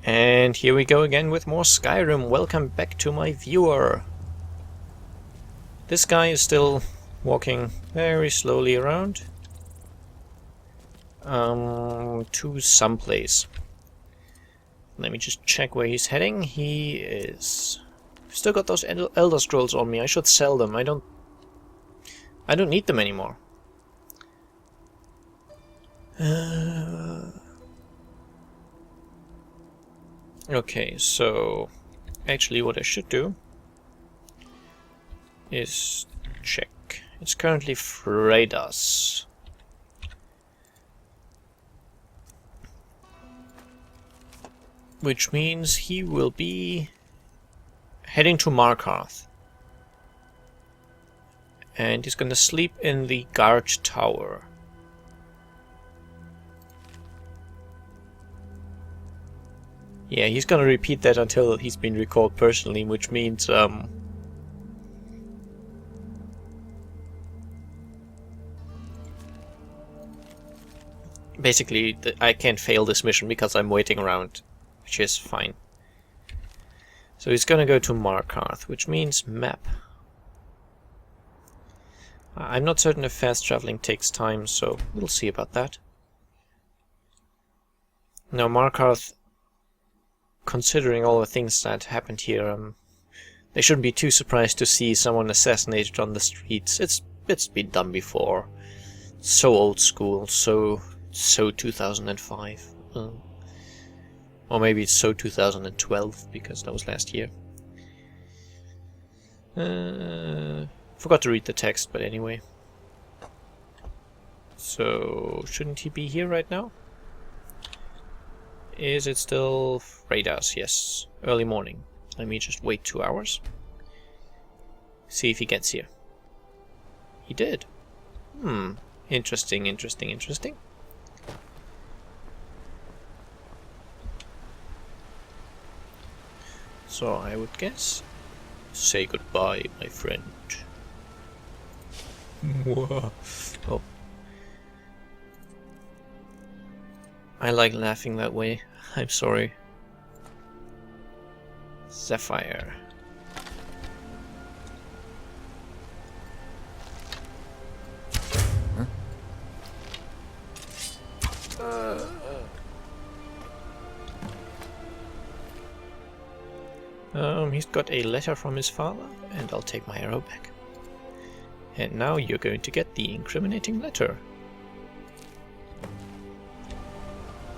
And here we go again with more Skyrim. Welcome back to my viewer. This guy is still walking very slowly around. To someplace. Let me just check where he's heading. He is... Still got those Elder Scrolls on me. I should sell them. I don't need them anymore. Okay, so actually what I should do is check. It's currently Fredas. Which means he will be heading to Markarth. And he's gonna sleep in the guard tower. Yeah, he's gonna repeat that until he's been recalled personally, which means, basically, I can't fail this mission because I'm waiting around, which is fine. So he's gonna go to Markarth, which means map. I'm not certain if fast traveling takes time, so we'll see about that. Now, Markarth, considering all the things that happened here, they shouldn't be too surprised to see someone assassinated on the streets. It's been done before. So old school, so 2005. Or maybe it's so 2012, because that was last year. Forgot to read the text, but anyway. So, shouldn't he be here right now? Is it still Fredas? Yes. Early morning. Let me just wait 2 hours. See if he gets here. He did. Interesting, interesting, interesting. So I would guess... Say goodbye, my friend. Oh. I like laughing that way. I'm sorry. Sapphire. He's got a letter from his father, and I'll take my arrow back. And now you're going to get the incriminating letter.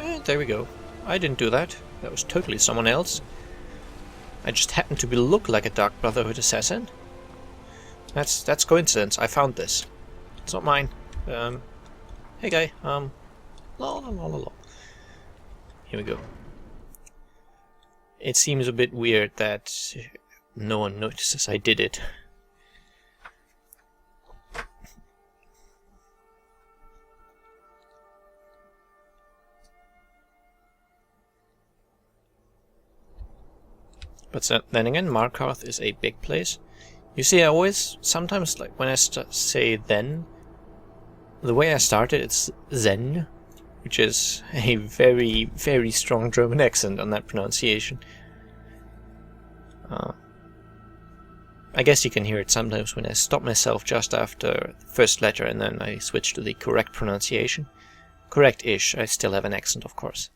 And there we go. I didn't do that. That was totally someone else. I just happened to look like a Dark Brotherhood assassin. That's coincidence. I found this. It's not mine. Hey guy. La la la la la. Here we go. It seems a bit weird that no one notices I did it. But then again, Markarth is a big place. You see, I always, sometimes, like, when I say then, the way I started, it's Zen, which is a very, very strong German accent on that pronunciation. I guess you can hear it sometimes when I stop myself just after the first letter and then I switch to the correct pronunciation. Correct-ish, I still have an accent, of course.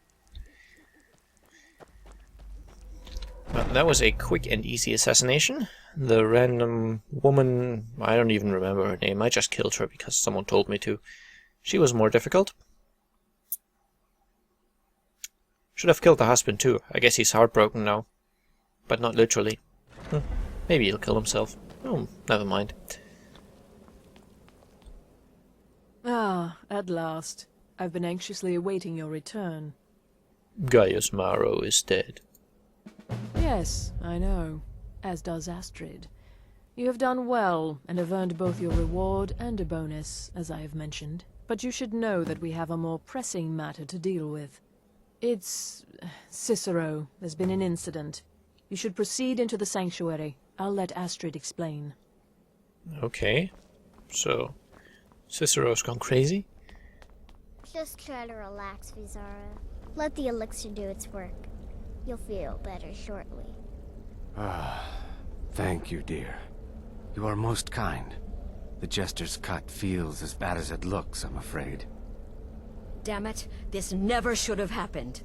Well, that was a quick and easy assassination. The random woman, I don't even remember her name, I just killed her because someone told me to. She was more difficult. Should have killed the husband too. I guess he's heartbroken now. But not literally. Maybe he'll kill himself. Oh, never mind. Ah, at last. I've been anxiously awaiting your return. Gaius Maro is dead. Yes, I know. As does Astrid. You have done well, and have earned both your reward and a bonus, as I have mentioned. But you should know that we have a more pressing matter to deal with. It's... Cicero. There's been an incident. You should proceed into the sanctuary. I'll let Astrid explain. Okay. So, Cicero's gone crazy? Just try to relax, Vizara. Let the elixir do its work. You'll feel better shortly. Ah, thank you, dear. You are most kind. The Jester's cut feels as bad as it looks, I'm afraid. Damn it, this never should have happened.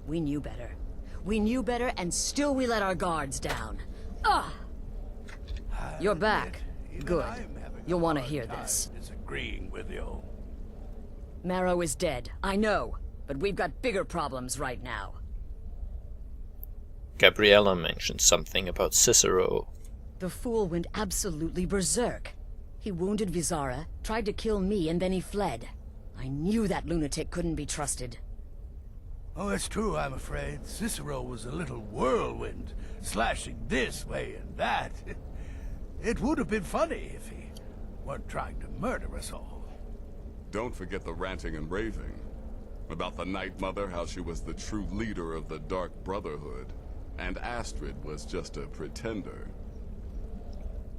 We knew better. We knew better, and still we let our guards down. Ah! You're back. Good. You'll want to hear this. Disagreeing with you. Marrow is dead, I know. But we've got bigger problems right now. Gabriella mentioned something about Cicero. The fool went absolutely berserk. He wounded Vizara, tried to kill me, and then he fled. I knew that lunatic couldn't be trusted. Oh, it's true, I'm afraid. Cicero was a little whirlwind, slashing this way and that. It would have been funny if he weren't trying to murder us all. Don't forget the ranting and raving. About the Night Mother, how she was the true leader of the Dark Brotherhood. And Astrid was just a pretender.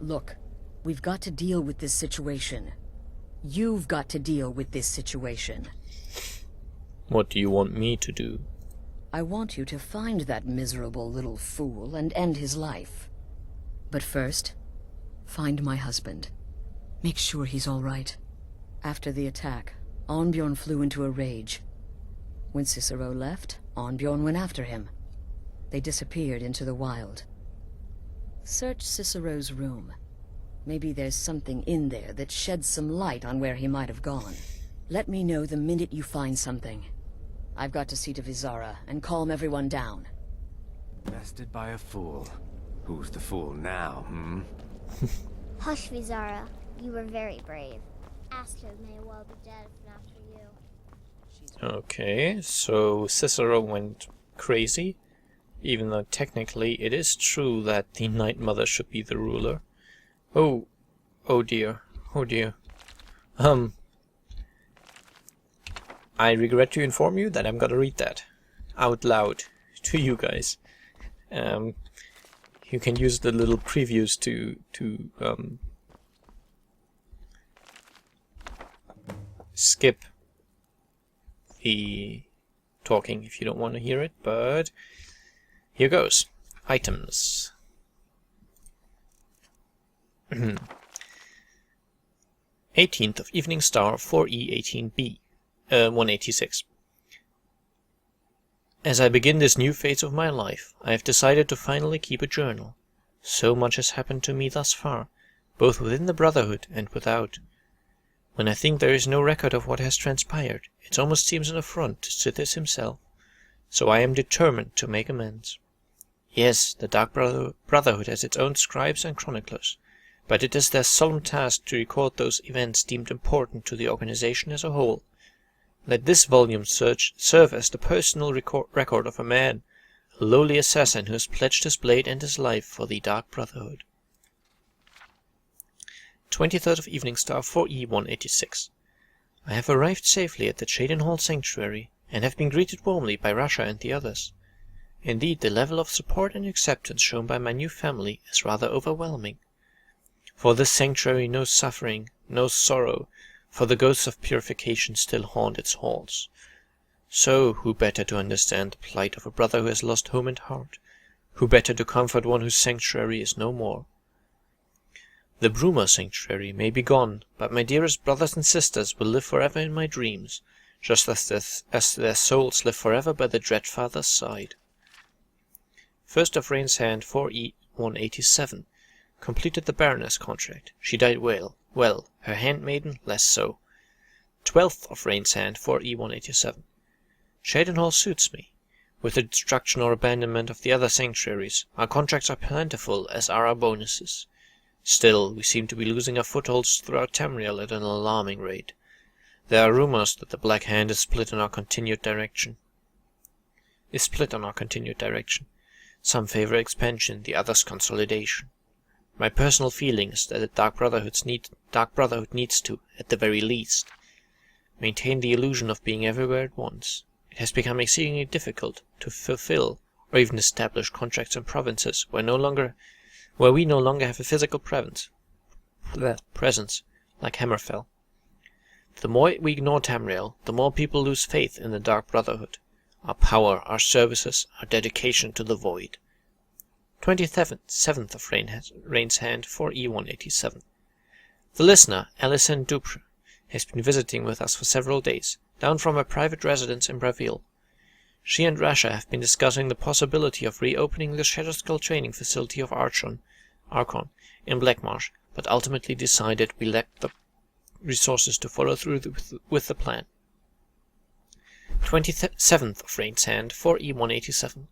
Look, we've got to deal with this situation. You've got to deal with this situation. What do you want me to do? I want you to find that miserable little fool and end his life. But first, find my husband. Make sure he's all right. After the attack, Arnbjorn flew into a rage. When Cicero left, Arnbjorn went after him. They disappeared into the wild. Search Cicero's room. Maybe there's something in there that sheds some light on where he might have gone. Let me know the minute you find something. I've got to see to Vizara and calm everyone down. Bested by a fool. Who's the fool now, Hush, Vizara. You were very brave. Astrid may well be dead if not for you. Okay, so Cicero went crazy, even though technically it is true that the Night Mother should be the ruler. Oh dear, oh dear. I regret to inform you that I'm gonna read that out loud to you guys. You can use the little previews to skip the talking if you don't want to hear it, but here goes. Items. 18th of Evening Star 4E18B 186. As I begin this new phase of my life, I have decided to finally keep a journal. So much has happened to me thus far, both within the Brotherhood and without. When I think there is no record of what has transpired, it almost seems an affront to Sithis himself. So I am determined to make amends. Yes, the Dark Brotherhood has its own scribes and chroniclers, but it is their solemn task to record those events deemed important to the organization as a whole. Let this volume serve as the personal record of a man, a lowly assassin who has pledged his blade and his life for the Dark Brotherhood. 23rd of Evening Star 4E186. I have arrived safely at the Cheydinhal Sanctuary, and have been greeted warmly by Rasha and the others. Indeed, the level of support and acceptance shown by my new family is rather overwhelming. For this sanctuary knows suffering, knows sorrow, for the ghosts of purification still haunt its halls. So, who better to understand the plight of a brother who has lost home and heart? Who better to comfort one whose sanctuary is no more? The Bruma Sanctuary may be gone, but my dearest brothers and sisters will live forever in my dreams, just as their souls live forever by the Dreadfather's side. 1st of Rain's Hand 4E187. Completed the Baroness contract. She died well. Well, her handmaiden less so. 12th of Rain's Hand 4E187. Cheydinhal suits me. With the destruction or abandonment of the other sanctuaries, our contracts are plentiful, as are our bonuses. Still, we seem to be losing our footholds throughout Tamriel at an alarming rate. There are rumors that the Black Hand is split on our continued direction. Some favor expansion, the others consolidation. My personal feeling is that the Dark Brotherhood needs to, at the very least, maintain the illusion of being everywhere at once. It has become exceedingly difficult to fulfill or even establish contracts in provinces where we no longer have a physical presence, like Hammerfell. The more we ignore Tamriel, the more people lose faith in the Dark Brotherhood. our power, our services, our dedication to the Void. 27th of Rain's Hand, 4E187. The listener, Alison Dupre, has been visiting with us for several days, down from her private residence in Braville. She and Rasha have been discussing the possibility of reopening the Shadowskull training facility of Archon in Blackmarsh, but ultimately decided we lacked the resources to follow through with the plan. 27th of Rain's Hand, 4E187.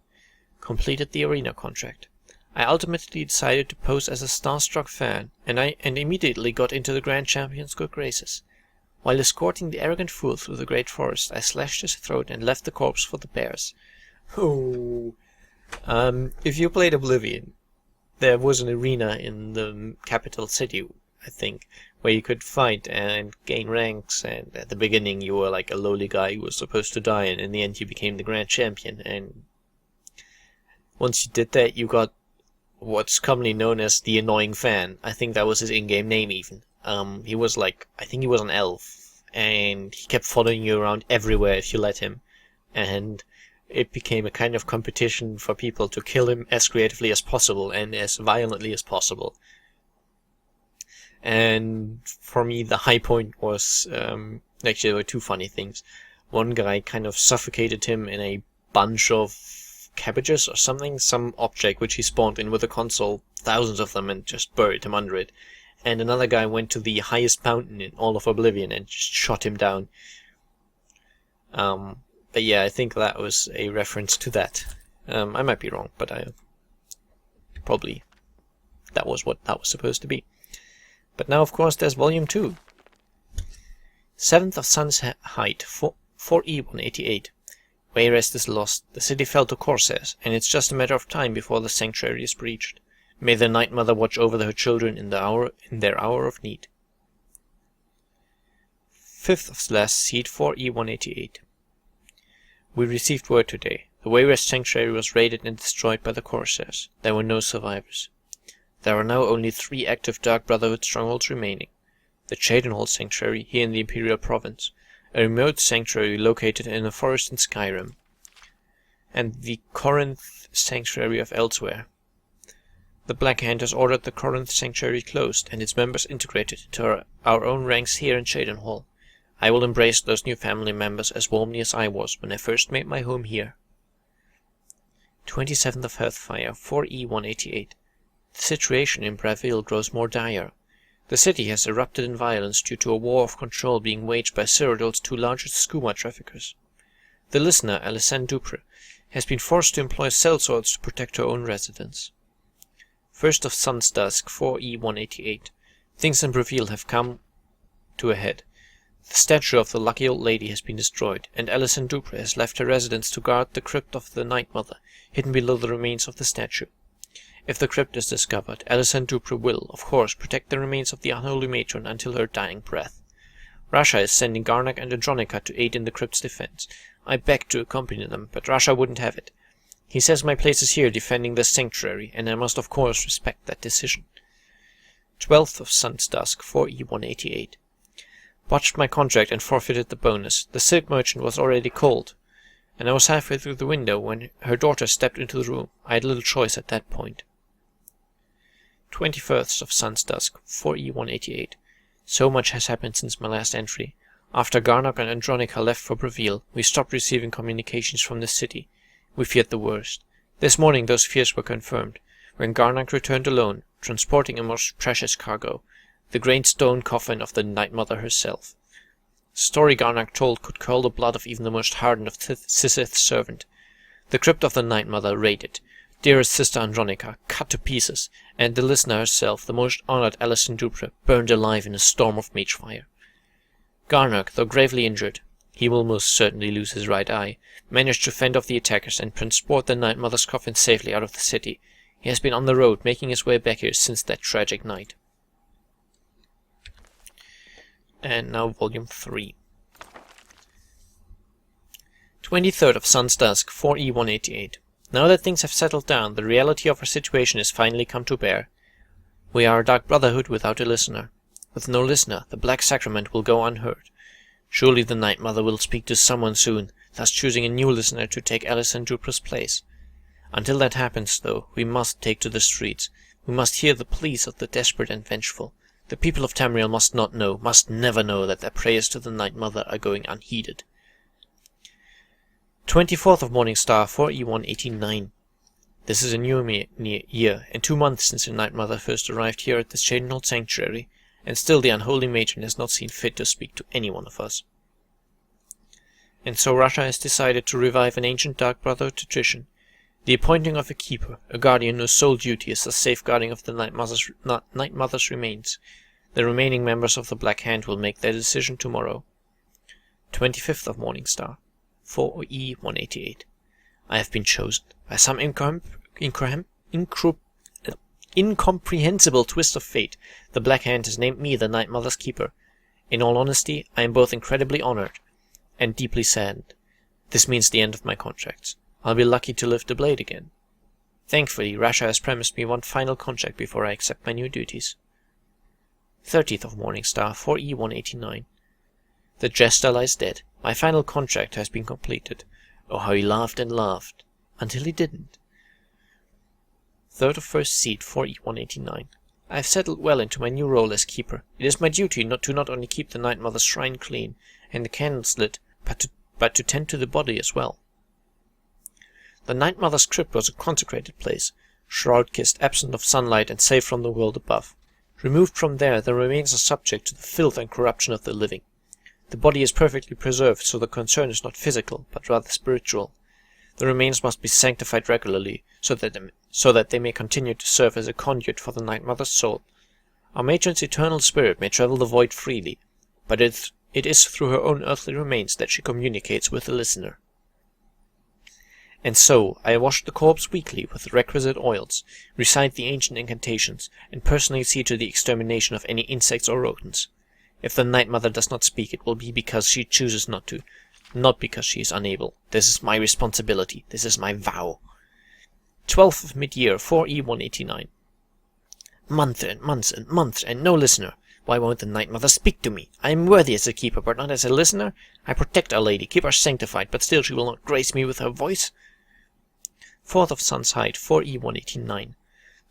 Completed the arena contract. I ultimately decided to pose as a starstruck fan, and immediately got into the Grand Champion's good graces. While escorting the arrogant fool through the great forest, I slashed his throat and left the corpse for the bears. Oh. If you played Oblivion, there was an arena in the capital city, I think, where you could fight and gain ranks, and at the beginning you were like a lowly guy who was supposed to die, and in the end you became the Grand Champion, and once you did that you got what's commonly known as the Annoying Fan. I think that was his in-game name even. He was like, I think he was an elf, and he kept following you around everywhere if you let him, and it became a kind of competition for people to kill him as creatively as possible and as violently as possible. And for me, the high point was, actually there were two funny things. One guy kind of suffocated him in a bunch of cabbages or something, some object which he spawned in with a console, thousands of them, and just buried him under it. And another guy went to the highest mountain in all of Oblivion and just shot him down. But yeah, I think that was a reference to that. I might be wrong, but probably that was what that was supposed to be. But now, of course, there's Volume 2. 7th of Sun's Height, 4E188. Wayrest is lost, the city fell to Corsairs, and it's just a matter of time before the sanctuary is breached. May the Night Mother watch over her children in their hour of need. 5th of Last Seed, 4E188. We received word today. The Wayrest sanctuary was raided and destroyed by the Corsairs. There were no survivors. There are now only 3 active Dark Brotherhood strongholds remaining. The Cheydinhall Sanctuary, here in the Imperial Province, a remote sanctuary located in a forest in Skyrim, and the Corinth Sanctuary of Elsewhere. The Black Hand has ordered the Corinth Sanctuary closed and its members integrated into our own ranks here in Cheydinhall. I will embrace those new family members as warmly as I was when I first made my home here. 27th of Hearthfire, 4E188. The situation in Braville grows more dire. The city has erupted in violence due to a war of control being waged by Cyrodiil's 2 largest skooma traffickers. The listener, Alison Dupre, has been forced to employ sellswords to protect her own residence. 1st of Sun's Dusk, 4E188. Things in Braville have come to a head. The statue of the lucky old lady has been destroyed, and Alison Dupre has left her residence to guard the crypt of the Night Mother, hidden below the remains of the statue. If the crypt is discovered, Alison Dupre will, of course, protect the remains of the unholy matron until her dying breath. Rasha is sending Garnak and Andronica to aid in the crypt's defense. I begged to accompany them, but Rasha wouldn't have it. He says my place is here defending the sanctuary, and I must of course respect that decision. 12th of Sun's Dusk, 4E188. Botched my contract and forfeited the bonus. The silk merchant was already cold, and I was halfway through the window when her daughter stepped into the room. I had little choice at that point. 21st of Sun's Dusk, 4E188. So much has happened since my last entry. After Garnak and Andronica left for Braville, we stopped receiving communications from the city. We feared the worst. This morning those fears were confirmed, when Garnak returned alone, transporting a most precious cargo, the great stone coffin of the Night Mother herself. The story Garnak told could curl the blood of even the most hardened of Sisith's servant. The crypt of the Night Mother raided, dearest sister Andronica cut to pieces, and the listener herself, the most honored Alison Dupre, burned alive in a storm of mage fire. Garnak, though gravely injured, he will most certainly lose his right eye, managed to fend off the attackers and transport the Night Mother's coffin safely out of the city. He has been on the road, making his way back here since that tragic night. And now Volume 3. 23rd of Sun's Dusk, 4E188. Now that things have settled down, the reality of our situation has finally come to bear. We are a Dark Brotherhood without a listener. With no listener, the Black Sacrament will go unheard. Surely the Night Mother will speak to someone soon. thus choosing a new listener to take Alysanne Dupra's place. Until that happens, though, we must take to the streets. We must hear the pleas of the desperate and vengeful. The people of Tamriel must not know, must never know, that their prayers to the Night Mother are going unheeded. 24th of Morning Star, 4E189. This is a new year, and 2 months since the Night Mother first arrived here at the Shadenhold Sanctuary, and still the unholy matron has not seen fit to speak to any one of us. And so Russia has decided to revive an ancient Dark Brotherhood tradition, the appointing of a keeper, a guardian whose sole duty is the safeguarding of the Night Mother's remains. The remaining members of the Black Hand will make their decision tomorrow. 25th of Morning Star, 4E188. I have been chosen. By some incomprehensible twist of fate, the Black Hand has named me the Night Mother's keeper. In all honesty, I am both incredibly honored and deeply saddened. This means the end of my contracts. I'll be lucky to lift the blade again. Thankfully, Rasha has promised me one final contract before I accept my new duties. 30th of Morning Star, 4E189. The Jester lies dead. My final contract has been completed. Oh, how he laughed and laughed, until he didn't. 3rd of First Seed, 4E189. I have settled well into my new role as keeper. It is my duty not only keep the Night Mother's shrine clean and the candles lit, but to tend to the body as well. The Night Mother's crypt was a consecrated place, shroud-kissed, absent of sunlight, and safe from the world above. Removed from there, the remains are subject to the filth and corruption of the living. The body is perfectly preserved, so the concern is not physical, but rather spiritual. The remains must be sanctified regularly, so that they may continue to serve as a conduit for the Night Mother's soul. Our matron's eternal spirit may travel the void freely, but it is through her own earthly remains that she communicates with the listener. And so, I wash the corpse weekly with the requisite oils, recite the ancient incantations, and personally see to the extermination of any insects or rodents. If the Night Mother does not speak, it will be because she chooses not to, not because she is unable. This is my responsibility. This is my vow. 12th of Mid-Year, 4E189. Months and months and months, and no listener. Why won't the Night Mother speak to me? I am worthy as a keeper, but not as a listener. I protect Our Lady, keep her sanctified, but still she will not grace me with her voice. 4th of Sun's Height, 4E189.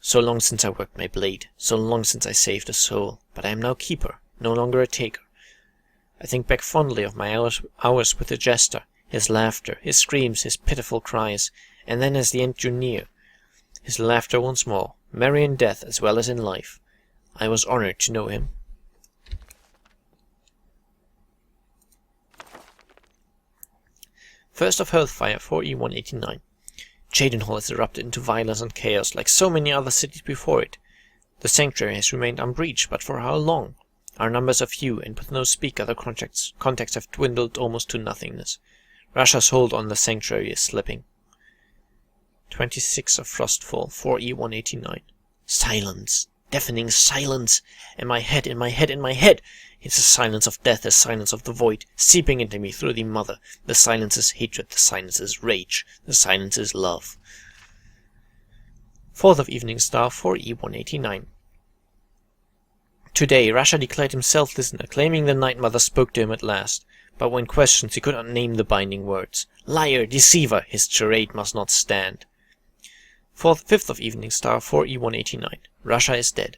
So long since I worked my blade, so long since I saved a soul, but I am now keeper, no longer a taker. I think back fondly of my hours with the Jester, his laughter, his screams, his pitiful cries, and then as the end drew near, his laughter once more, merry in death as well as in life. I was honored to know him. First of Hearthfire, 4E189. Shadenhold has erupted into violence and chaos like so many other cities before it. The sanctuary has remained unbreached, but for how long? Our numbers are few, and with no speaker the contacts have dwindled almost to nothingness. Russia's hold on the sanctuary is slipping. 26 of Frostfall, 4E189. Silence. Deafening silence. In my head, in my head, in my head. It's the silence of death, the silence of the void, seeping into me through the mother. The silence is hatred, the silence is rage, the silence is love. 4th of Evening Star, 4E189. Today, Russia declared himself listener, claiming the Night Mother spoke to him at last. But when questioned, he could not name the binding words. Liar, deceiver, his charade must not stand. 5th of Evening Star, 4E189. Russia is dead.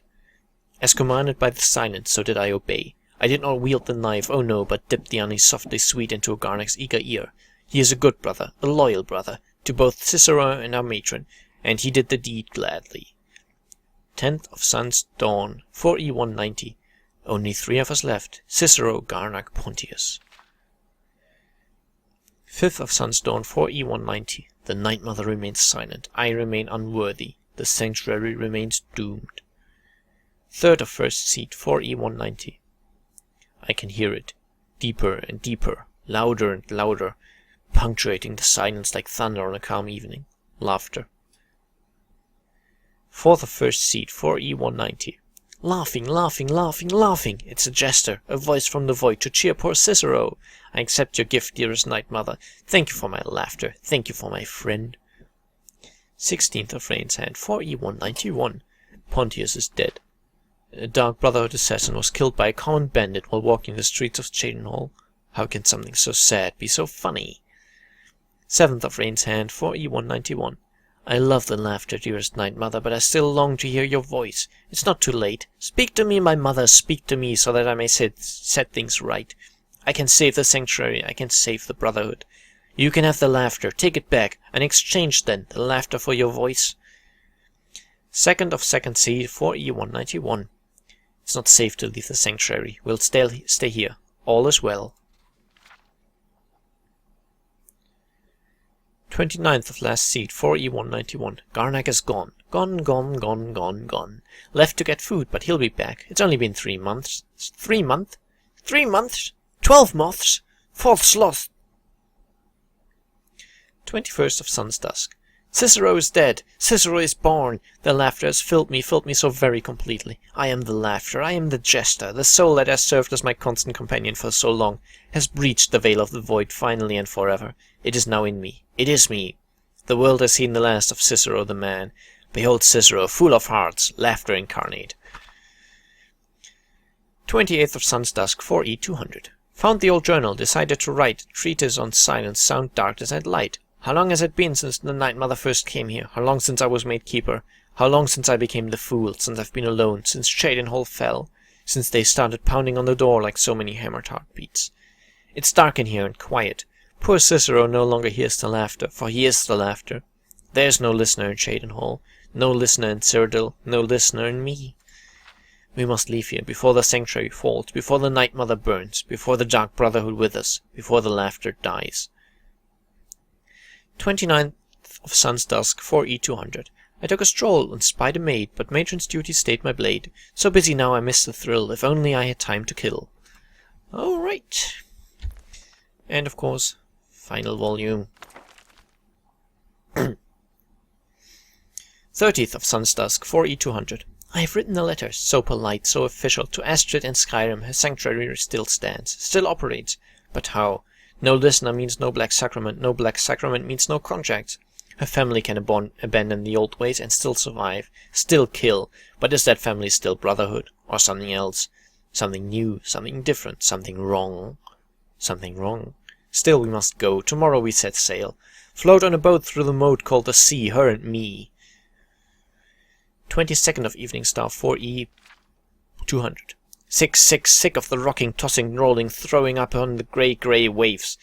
As commanded by the silence, so did I obey. I did not wield the knife, oh no, but dipped the honey softly sweet into Garnak's eager ear. He is a good brother, a loyal brother, to both Cicero and our matron, and he did the deed gladly. 10th of Sun's Dawn, 4E190. Only 3 of us left, Cicero, Garnak, Pontius. 5th of Sun's Dawn, 4E190. The Night Mother remains silent. I remain unworthy. The sanctuary remains doomed. 3rd of First Seed, 4E190. I can hear it. Deeper and deeper. Louder and louder. Punctuating the silence like thunder on a calm evening. Laughter. 4th of First Seed, 4E190. Laughing, laughing, laughing, laughing. It's a Jester, a voice from the void to cheer poor Cicero. I accept your gift, dearest Night Mother. Thank you for my laughter. Thank you for my friend. 16th of Rain's Hand, 4E191. Pontius is dead. A Dark Brotherhood assassin was killed by a common bandit while walking the streets of Shadenhold. How can something so sad be so funny? 7th of Rain's Hand, 4E191. I love the laughter, dearest Night Mother, but I still long to hear your voice. It's not too late. Speak to me, my mother, speak to me, so that I may set things right. I can save the Sanctuary, I can save the Brotherhood. You can have the laughter, take it back, and exchange then the laughter for your voice. 2nd of 2nd Seed, 4E191. It's not safe to leave the Sanctuary. We'll stay here. All is well. 29th of last seed, 4E191. Garnak is gone. Gone. Left to get food, but he'll be back. It's only been 3 months. 3 months? 3 months? 12 months? Fourth sloth. 21st of Sun's Dusk. Cicero is dead. Cicero is born. The laughter has filled me so very completely. I am the laughter. I am the Jester. The soul that has served as my constant companion for so long has breached the veil of the void finally and forever. It is now in me. It is me. The world has seen the last of Cicero the man. Behold Cicero, full of hearts, laughter incarnate. 28th of Sun's Dusk, 4E200. Found the old journal, decided to write a treatise on silence, sound, darkness, and light. How long has it been since the Night Mother first came here? How long since I was made keeper? How long since I became the fool? Since I've been alone? Since Cheydinhall fell? Since they started pounding on the door like so many hammered heartbeats? It's dark in here and quiet. Poor Cicero no longer hears the laughter, for he is the laughter. There's no listener in Cheydinhall, no listener in Cyrodiil, no listener in me. We must leave here, before the Sanctuary falls, before the Night Mother burns, before the Dark Brotherhood withers, before the laughter dies. 29th of Sun's Dusk, 4E200. I took a stroll and spied a maid, but matron's duty stayed my blade. So busy now I miss the thrill, if only I had time to kill. Alright. And of course, final volume. 30th of Sun's Dusk, 4E200. I have written a letter, so polite, so official, to Astrid in Skyrim. Her sanctuary still stands, still operates. But how? No listener means no Black Sacrament, no Black Sacrament means no contract. Her family can abandon the old ways and still survive, still kill, but is that family still Brotherhood, or something else? Something new, something different, something wrong. Something wrong. Still we must go, tomorrow we set sail. Float on a boat through the moat called the sea, her and me. 22nd of Evening Star, 4E 200. Sick of the rocking, tossing, rolling, throwing up on the grey waves.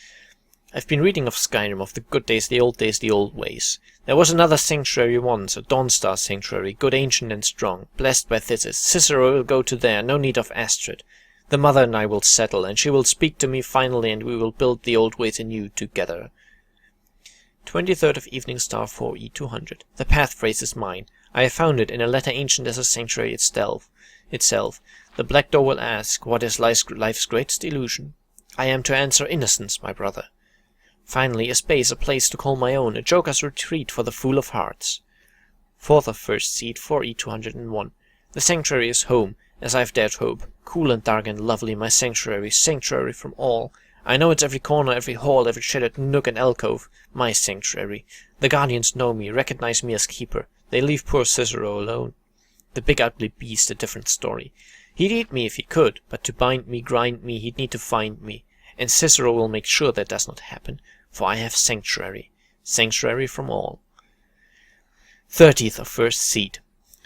I've been reading of Skyrim, of the good days, the old ways. There was another sanctuary once, a Dawnstar sanctuary, good, ancient, and strong, blessed by Thetis. Cicero will go to there, no need of Astrid. The mother and I will settle, and she will speak to me finally, and we will build the old ways anew together. 23rd of Evening Star, 4E200. The path phrase is mine. I have found it in a letter ancient as a sanctuary itself. The Black Door will ask, what is life's greatest illusion? I am to answer innocence, my brother. Finally, a space, a place to call my own, a joker's retreat for the fool of hearts. 4th of First Seed, 4E201. The sanctuary is home, as I've dared hope. Cool and dark and lovely, my sanctuary from all. I know it's every corner, every hall, every shaded nook and alcove. My sanctuary. The guardians know me, recognize me as keeper. They leave poor Cicero alone. The big ugly beast, a different story. He'd eat me if he could, but to bind me, grind me, he'd need to find me. And Cicero will make sure that does not happen, for I have sanctuary. Sanctuary from all. 13th of First Seed,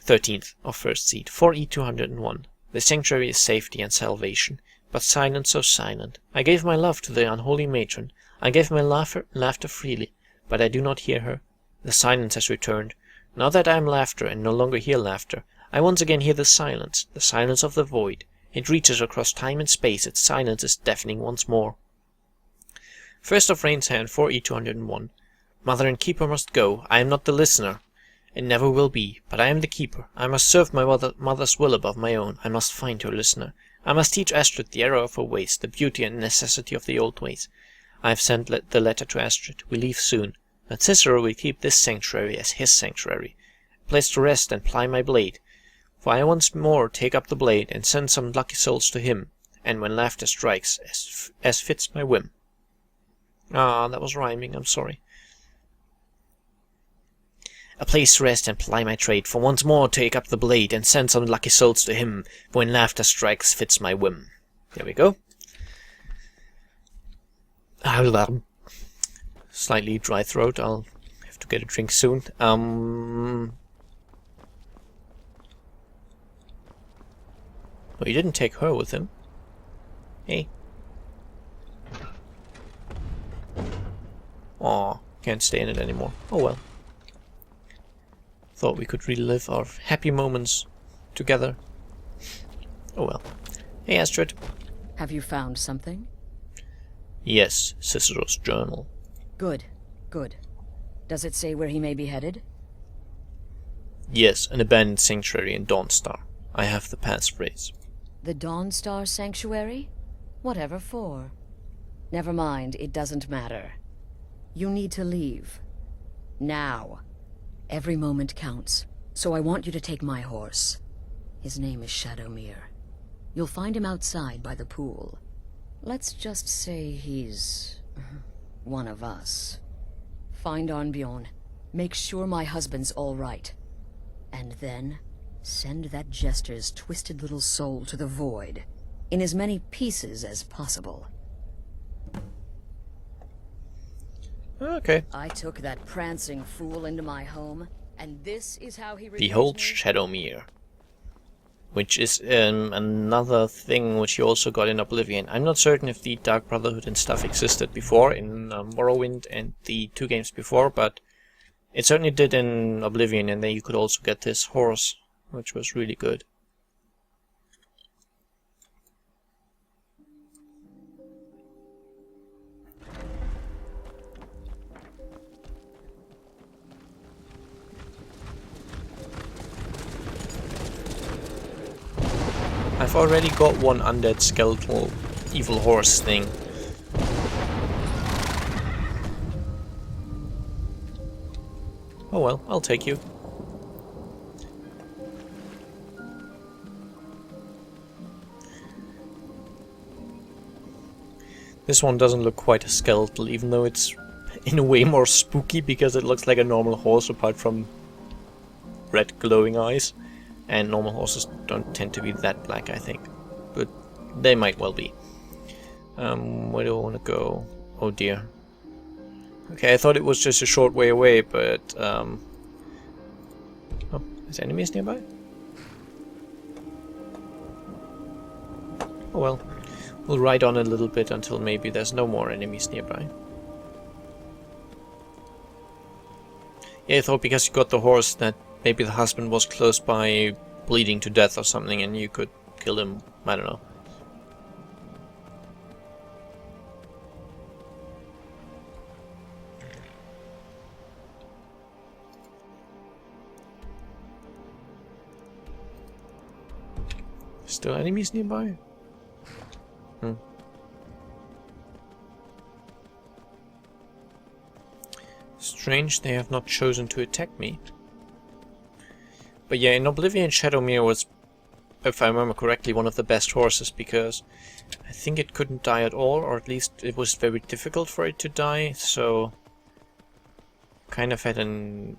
4E201. The sanctuary is safety and salvation, but silent, so silent. I gave my love to the unholy matron. I gave my laughter freely, but I do not hear her. The silence has returned. Now that I am laughter and no longer hear laughter, I once again hear the silence of the void. It reaches across time and space, its silence is deafening once more. 1st of Rain's Hand, 4E201. Mother and keeper must go. I am not the listener, and never will be, but I am the keeper. I must serve my mother's will above my own. I must find her listener. I must teach Astrid the error of her ways, the beauty and necessity of the old ways. I have sent the letter to Astrid. We leave soon. But Cicero will keep this sanctuary as his sanctuary, a place to rest and ply my blade. For I once more take up the blade and send some lucky souls to him, and when laughter strikes, as fits my whim. Ah, that was rhyming, I'm sorry. A place to rest and ply my trade, for once more take up the blade and send some lucky souls to him, when laughter strikes, fits my whim. There we go. slightly dry throat. I'll have to get a drink soon. Oh, he didn't take her with him. Hey. Aw, can't stay in it anymore. Oh well. Thought we could relive our happy moments together. Oh well. Hey, Astrid. Have you found something? Yes, Cicero's journal. Good, good. Does it say where he may be headed? Yes, an abandoned sanctuary in Dawnstar. I have the passphrase. The Dawnstar Sanctuary? Whatever for? Never mind, it doesn't matter. You need to leave. Now. Every moment counts, so I want you to take my horse. His name is Shadowmere. You'll find him outside by the pool. Let's just say he's one of us. Find Arnbjorn. Make sure my husband's all right. And then send that Jester's twisted little soul to the void, in as many pieces as possible. Okay. I took that prancing fool into my home, and this is how he Behold repays me? Shadowmere. Which is another thing which you also got in Oblivion. I'm not certain if the Dark Brotherhood and stuff existed before in Morrowind and the 2 games before, but it certainly did in Oblivion, and then you could also get this horse, which was really good. I've already got one undead skeletal evil horse thing. Oh well, I'll take you. This one doesn't look quite as skeletal, even though it's in a way more spooky because it looks like a normal horse apart from red glowing eyes. And normal horses don't tend to be that black, I think. But they might well be. Where do I want to go? Oh dear. Okay, I thought it was just a short way away, but... Oh, is enemies nearby? Oh well. We'll ride on a little bit until maybe there's no more enemies nearby. Yeah, I thought because you got the horse that maybe the husband was close by bleeding to death or something and you could kill him. I don't know. Still enemies nearby? Strange they have not chosen to attack me. But yeah, in Oblivion, Shadowmere was, if I remember correctly, one of the best horses, because I think it couldn't die at all, or at least it was very difficult for it to die, so kind of had an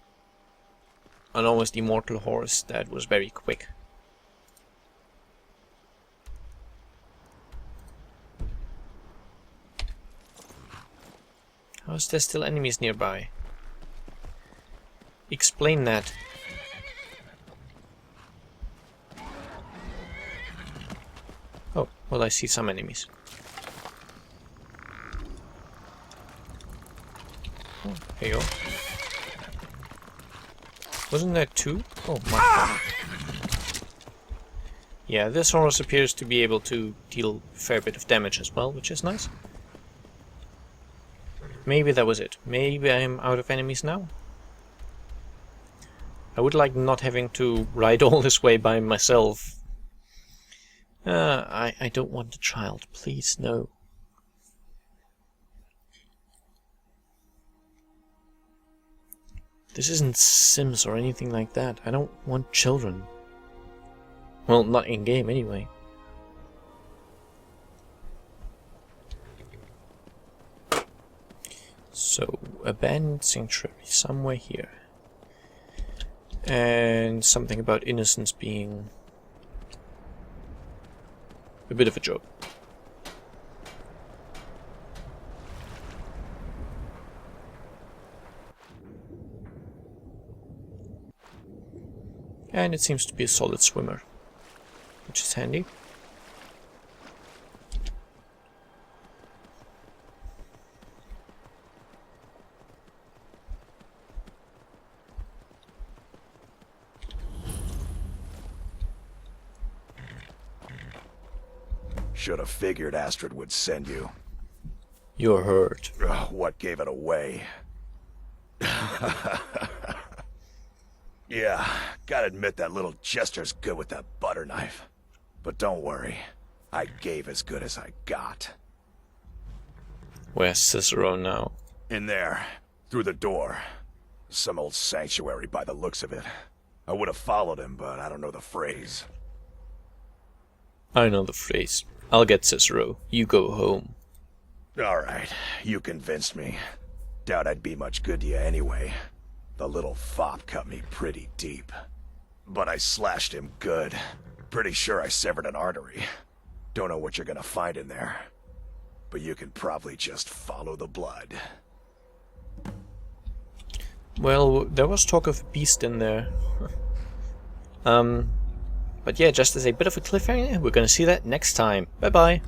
almost immortal horse that was very quick. How is there still enemies nearby? Explain that. Oh, well, I see some enemies. Oh, here you go. Wasn't there 2? Oh my god. Yeah, this horse appears to be able to deal a fair bit of damage as well, which is nice. Maybe that was it. Maybe I'm out of enemies now. I would like not having to ride all this way by myself. I don't want a child, please, no. This isn't Sims or anything like that. I don't want children. Well, not in-game anyway. So, abandoned sanctuary, somewhere here. And something about innocence being a bit of a joke. And it seems to be a solid swimmer, which is handy. Should have figured Astrid would send you. You're hurt. Ugh, what gave it away? Yeah, gotta admit that little Jester's good with that butter knife. But don't worry, I gave as good as I got. Where's Cicero now? In there, through the door. Some old sanctuary by the looks of it. I would have followed him, but I don't know the phrase. I know the phrase. I'll get Cicero. You go home. Alright, you convinced me. Doubt I'd be much good to you anyway. The little fop cut me pretty deep. But I slashed him good. Pretty sure I severed an artery. Don't know what you're gonna find in there. But you can probably just follow the blood. Well, there was talk of a beast in there. But yeah, just as a bit of a cliffhanger, we're gonna see that next time. Bye bye.